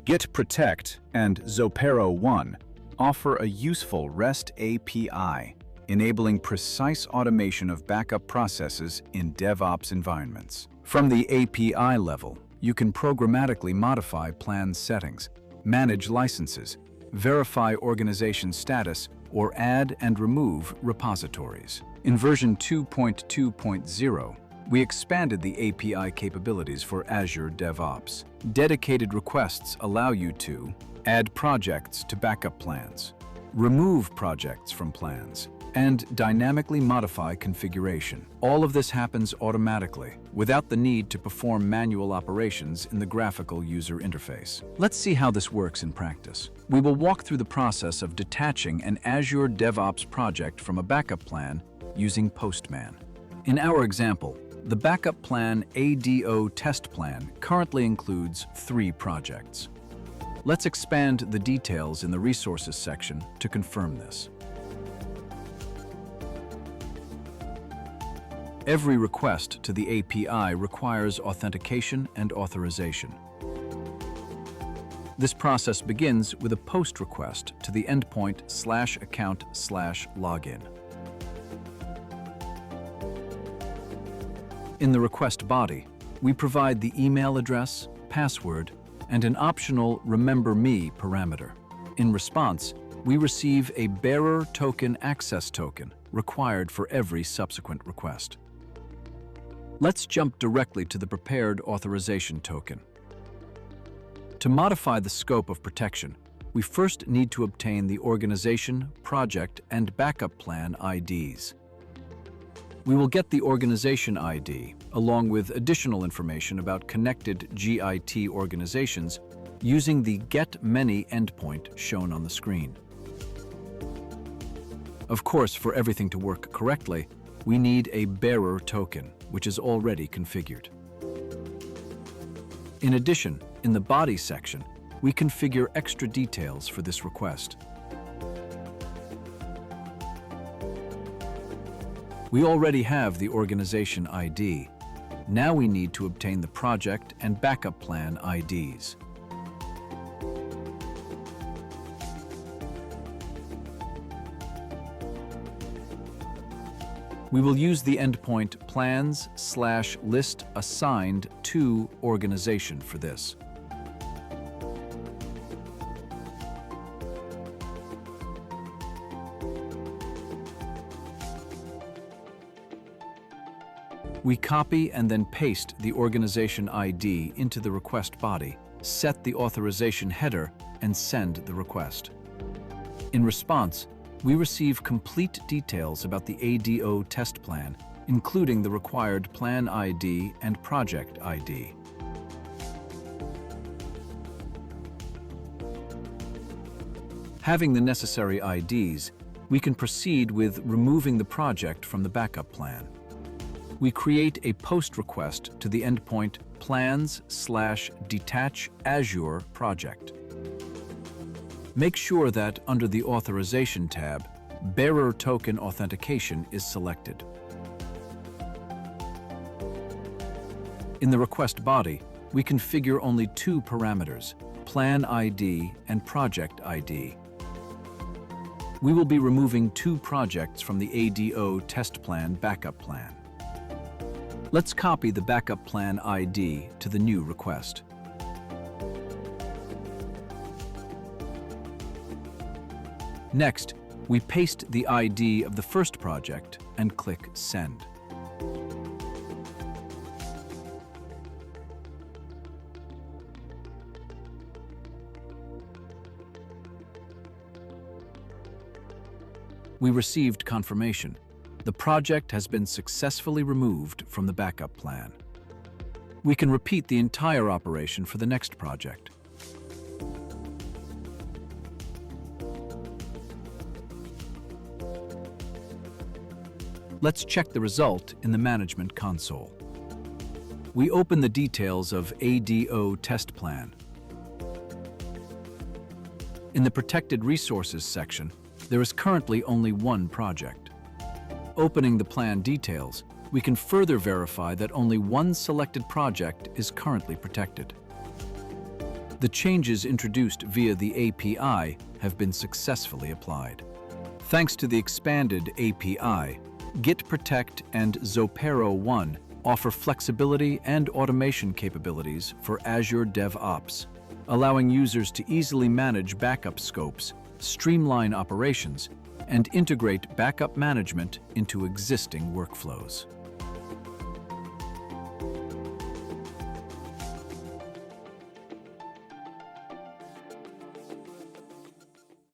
GitProtect and Zopero 1 offer a useful REST API, enabling precise automation of backup processes in DevOps environments. From the API level, you can programmatically modify plan settings, manage licenses, verify organization status, or add and remove repositories. In version 2.2.0, we expanded the API capabilities for Azure DevOps. Dedicated requests allow you to add projects to backup plans, remove projects from plans, and dynamically modify configuration. All of this happens automatically, without the need to perform manual operations in the graphical user interface. Let's see how this works in practice. We will walk through the process of detaching an Azure DevOps project from a backup plan using Postman. In our example, the backup plan ADO test plan currently includes 3 projects. Let's expand the details in the resources section to confirm this. Every request to the API requires authentication and authorization. This process begins with a POST request to the endpoint /account/login. In the request body, we provide the email address, password, and an optional Remember Me parameter. In response, we receive a bearer token access token required for every subsequent request. Let's jump directly to the prepared authorization token. To modify the scope of protection, we first need to obtain the organization, project, and backup plan IDs. We will get the organization ID, along with additional information about connected GIT organizations, using the getmany endpoint shown on the screen. Of course, for everything to work correctly, we need a bearer token, which is already configured. In addition, in the body section, we configure extra details for this request. We already have the organization ID. Now we need to obtain the project and backup plan IDs. We will use the endpoint plans/listedassignedorganization for this. We copy and then paste the organization ID into the request body, set the authorization header, and send the request. In response, we receive complete details about the ADO test plan, including the required plan ID and project ID. Having the necessary IDs, we can proceed with removing the project from the backup plan. We create a POST request to the endpoint plans/detachazureproject. Make sure that under the Authorization tab, Bearer Token Authentication is selected. In the request body, we configure only 2 parameters, Plan ID and Project ID. We will be removing 2 projects from the ADO test plan backup plan. Let's copy the backup plan ID to the new request. Next, we paste the ID of the first project and click Send. We received confirmation. The project has been successfully removed from the backup plan. We can repeat the entire operation for the next project. Let's check the result in the Management Console. We open the details of ADO test plan. In the Protected Resources section, there is currently only 1 project. Opening the plan details, we can further verify that only 1 selected project is currently protected. The changes introduced via the API have been successfully applied. Thanks to the expanded API, GitProtect and Zopero 1 offer flexibility and automation capabilities for Azure DevOps, allowing users to easily manage backup scopes, streamline operations, and integrate backup management into existing workflows.